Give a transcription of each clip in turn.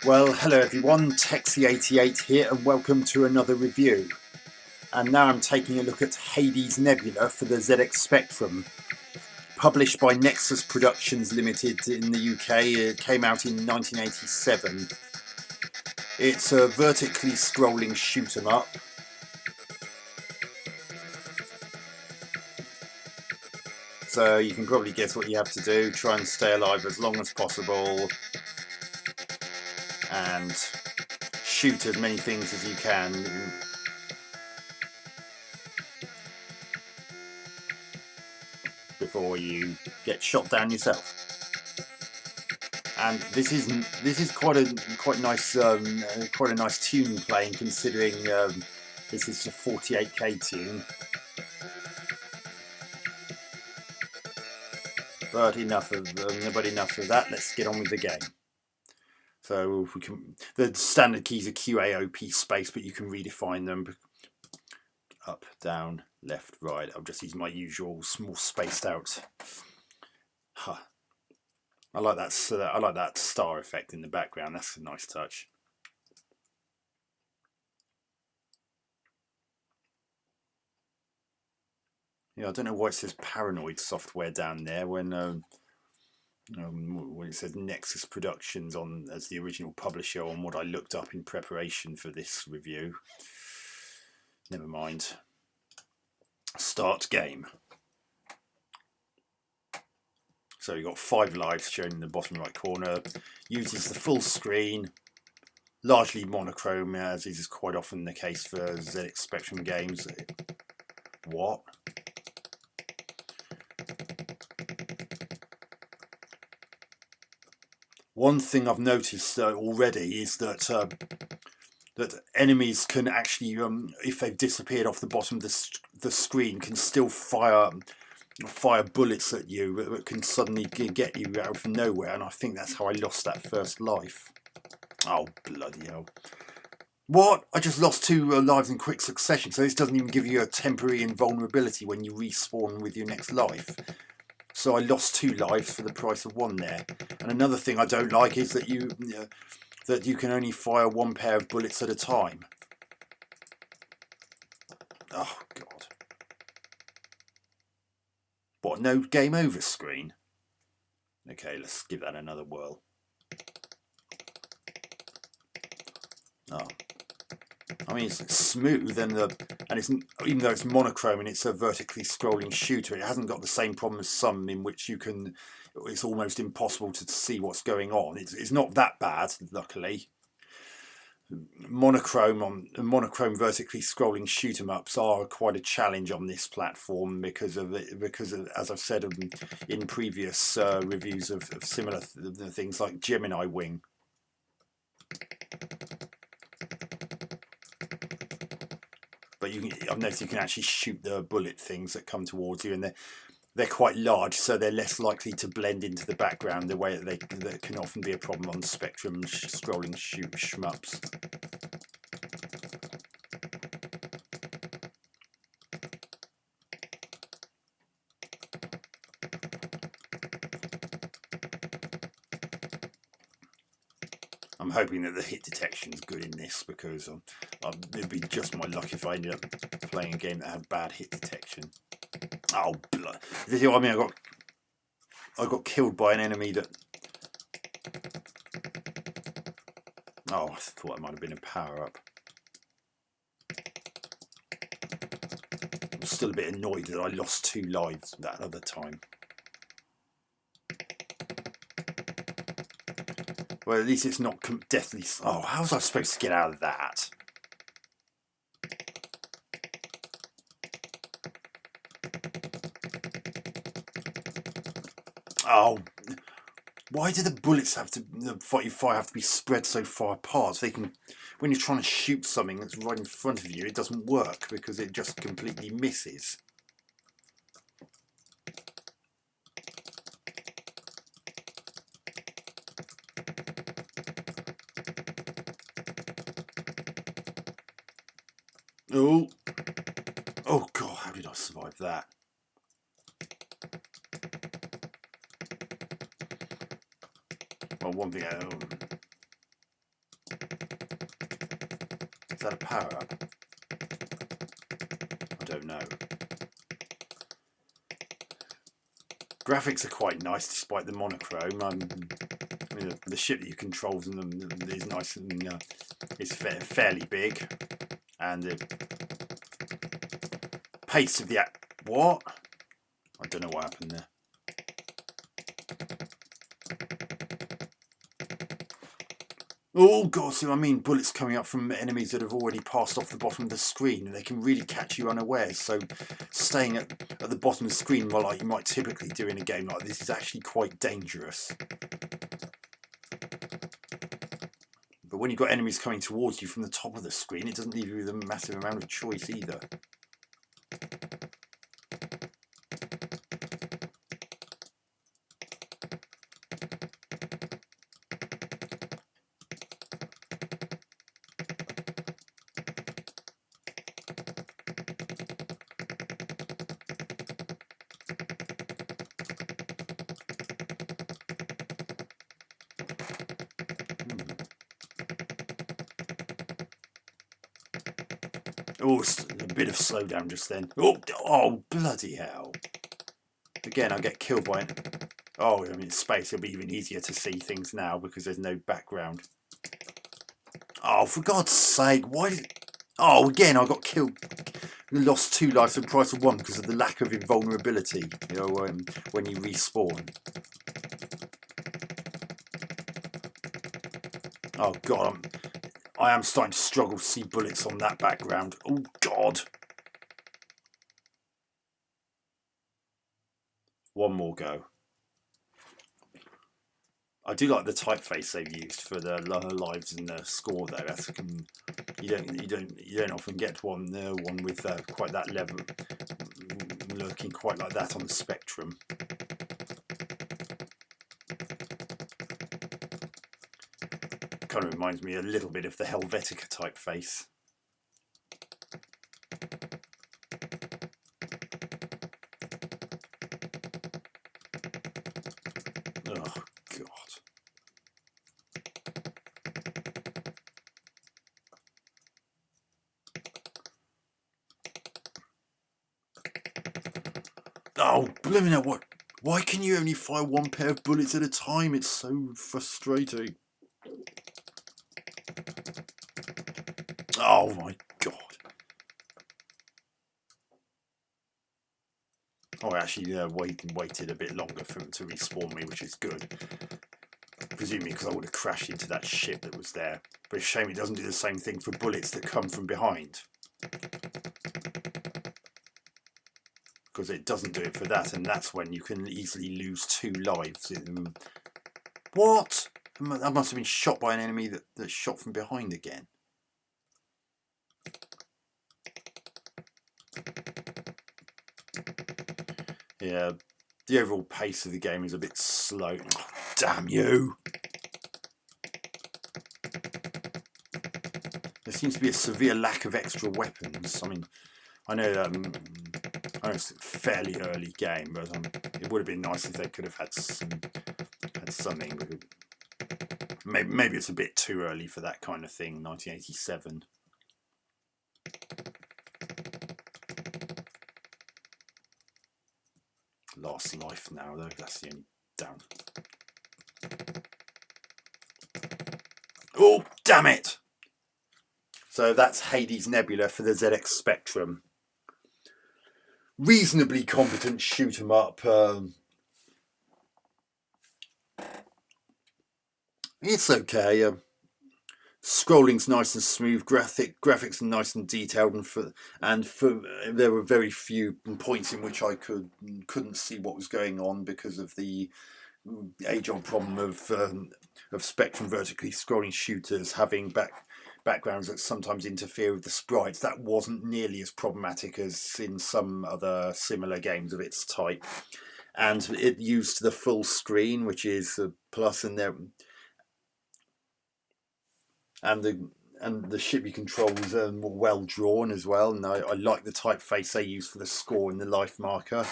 Well, hello everyone, Texie88 here and welcome to another review. And now I'm taking a look at Hades Nebula for the ZX Spectrum. Published by Nexus Productions Limited in the UK, it came out in 1987. It's a vertically scrolling shoot 'em up. So you can probably guess what you have to do, try and stay alive as long as possible and shoot as many things as you can. Before you get shot down yourself. And this is quite a nice tune playing, considering this is a 48K tune. But enough of that. Let's get on with the game. So if we can, the standard keys are QAOP space, but you can redefine them. Up, down, left, right. I'll just use my usual small spaced out. Huh. I like that star effect in the background. That's a nice touch. Yeah, I don't know why it says Paranoid Software down there when it says Nexus Productions on as the original publisher on what I looked up in preparation for this review. Never mind. Start game. So you've got 5 lives shown in the bottom right corner. Uses the full screen, largely monochrome, as is quite often the case for ZX Spectrum games. What? One thing I've noticed already is that that enemies can actually, if they've disappeared off the bottom of the screen, can still fire bullets at you that can suddenly get you out of nowhere, and I think that's how I lost that first life. Oh, bloody hell. What? I just lost 2 lives in quick succession, so this doesn't even give you a temporary invulnerability when you respawn with your next life. So I lost 2 lives for the price of 1 there. And another thing I don't like is that you can only fire 1 pair of bullets at a time. Oh, God. What, no game over screen? Okay, let's give that another whirl. Oh. I mean, it's smooth and it's, even though it's monochrome and it's a vertically scrolling shooter, it hasn't got the same problem as some in which it's almost impossible to see what's going on. It's not that bad, luckily. Monochrome vertically scrolling shoot 'em ups are quite a challenge on this platform because of as I've said in previous reviews of similar things like Gemini Wing. But I've noticed you can actually shoot the bullet things that come towards you, and they're quite large, so they're less likely to blend into the background the way that can often be a problem on Spectrum scrolling shoot shmups. I'm hoping that the hit detection is good in this, because it'd be just my luck if I ended up playing a game that had bad hit detection. Oh, blood! You know what I mean? I got killed by an enemy that. Oh, I thought it might have been a power up. I'm still a bit annoyed that I lost 2 lives that other time. Well, at least it's not deathly. Oh, how was I supposed to get out of that? Oh, why do the bullets the fire have to be spread so far apart? So they can, when you're trying to shoot something that's right in front of you, it doesn't work because it just completely misses. Oh, oh God, how did I survive that? Well, one thing, that a power up? I don't know. Graphics are quite nice despite the monochrome. I mean, the ship that you control is nice and is fairly big, and the pace of the what? I don't know what happened there. Oh god, so I mean bullets coming up from enemies that have already passed off the bottom of the screen, and they can really catch you unawares, so staying at the bottom of the screen, well, like you might typically do in a game like this, is actually quite dangerous. But when you've got enemies coming towards you from the top of the screen, it doesn't leave you with a massive amount of choice either. Oh, a bit of slowdown just then. Oh, bloody hell. Again, I get killed by it. Oh, I mean, space, it'll be even easier to see things now because there's no background. Oh, for God's sake, why did... Oh, again, I got killed. Lost 2 lives for the price of 1 because of the lack of invulnerability, you know, when you respawn. Oh, God, I am starting to struggle to see bullets on that background. Oh, God. One more go. I do like the typeface they've used for the lives and the score though. That's you don't often get one with quite that level, looking quite like that on the spectrum. Kind of reminds me a little bit of the Helvetica typeface. Oh God. Oh, blimey, now what? Why can you only fire 1 pair of bullets at a time? It's so frustrating. Oh my God. Oh, I actually waited a bit longer for him to respawn me, which is good. Presumably because I would have crashed into that ship that was there. But it's a shame it doesn't do the same thing for bullets that come from behind. Because it doesn't do it for that, and that's when you can easily lose 2 lives. What? That must have been shot by an enemy that shot from behind again. Yeah, the overall pace of the game is a bit slow. Oh, damn you! There seems to be a severe lack of extra weapons. I mean, I know it's a fairly early game, but it would have been nice if they could have had something. Maybe it's a bit too early for that kind of thing. 1987. Last life now, though. That's the only down. Oh, damn it! So that's Hades Nebula for the ZX Spectrum. Reasonably competent shoot 'em up. It's okay. Scrolling's nice and smooth. Graphics are nice and detailed, and there were very few points in which I couldn't see what was going on because of the age-old problem of Spectrum vertically scrolling shooters having backgrounds that sometimes interfere with the sprites. That wasn't nearly as problematic as in some other similar games of its type, and it used the full screen, which is a plus in there. And the ship you control was well drawn as well, and I like the typeface they use for the score and the life marker.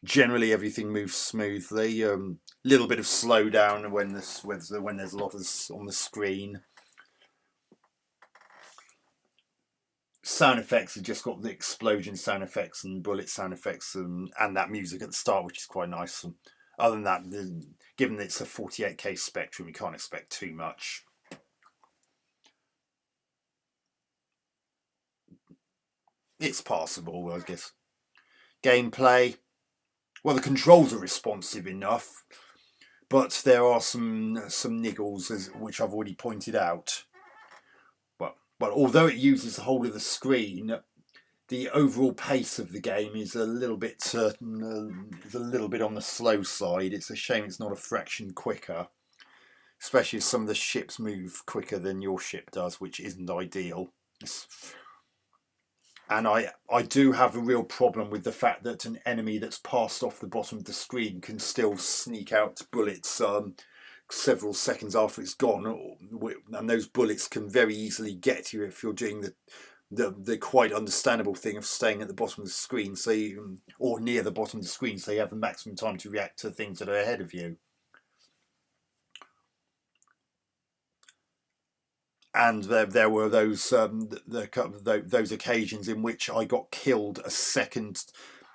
Generally, everything moves smoothly. Little bit of slowdown when there's a lot on the screen. sound effects have just got the explosion sound effects and bullet sound effects and that music at the start, which is quite nice. And other than that, given that it's a 48K Spectrum, you can't expect too much. It's passable, I guess. Gameplay, well, the controls are responsive enough, but there are some niggles, which I've already pointed out. But although it uses the whole of the screen, the overall pace of the game is a little bit on the slow side. It's a shame it's not a fraction quicker, especially as some of the ships move quicker than your ship does, which isn't ideal. And I do have a real problem with the fact that an enemy that's passed off the bottom of the screen can still sneak out bullets several seconds after it's gone, and those bullets can very easily get you if you're doing the quite understandable thing of staying at the bottom of the screen, or near the bottom of the screen, so you have the maximum time to react to things that are ahead of you. And there were those occasions in which I got killed a second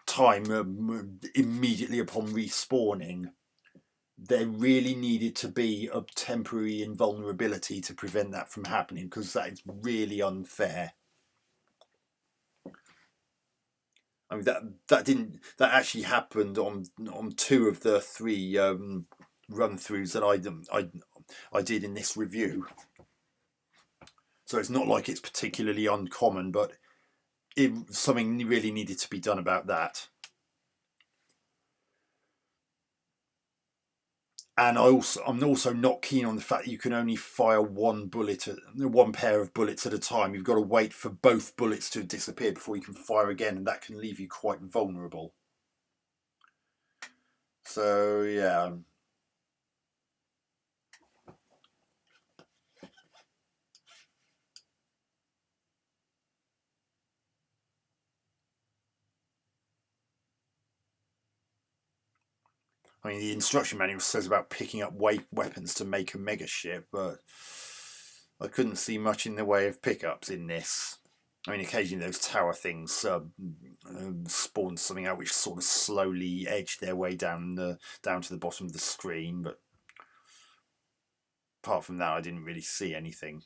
time immediately upon respawning. There really needed to be a temporary invulnerability to prevent that from happening, because that is really unfair. I mean, that actually happened on 2 of the 3 run-throughs that I did in this review. So it's not like it's particularly uncommon, but something really needed to be done about that. And I'm also not keen on the fact that you can only fire one pair of bullets at a time. You've got to wait for both bullets to disappear before you can fire again, and that can leave you quite vulnerable. So yeah. I mean, the instruction manual says about picking up weapons to make a mega ship, but I couldn't see much in the way of pickups in this. I mean, occasionally those tower things spawn something out which sort of slowly edge their way down to the bottom of the screen, but apart from that, I didn't really see anything.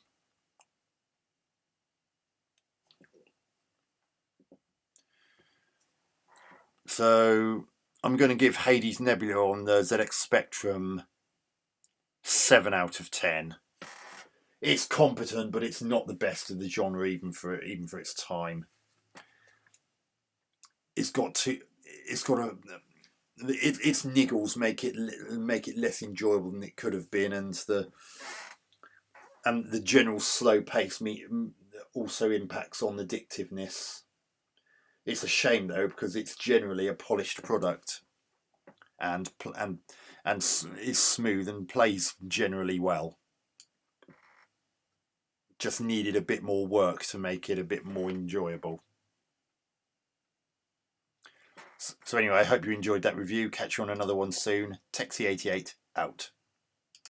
So I'm going to give Hades Nebula on the ZX Spectrum 7 out of 10. It's competent, but it's not the best of the genre, even for its time. Its niggles make it less enjoyable than it could have been, and the general slow pace also impacts on addictiveness. It's a shame though, because it's generally a polished product, and is smooth and plays generally well. Just needed a bit more work to make it a bit more enjoyable. So anyway, I hope you enjoyed that review. Catch you on another one soon. Texie88 out.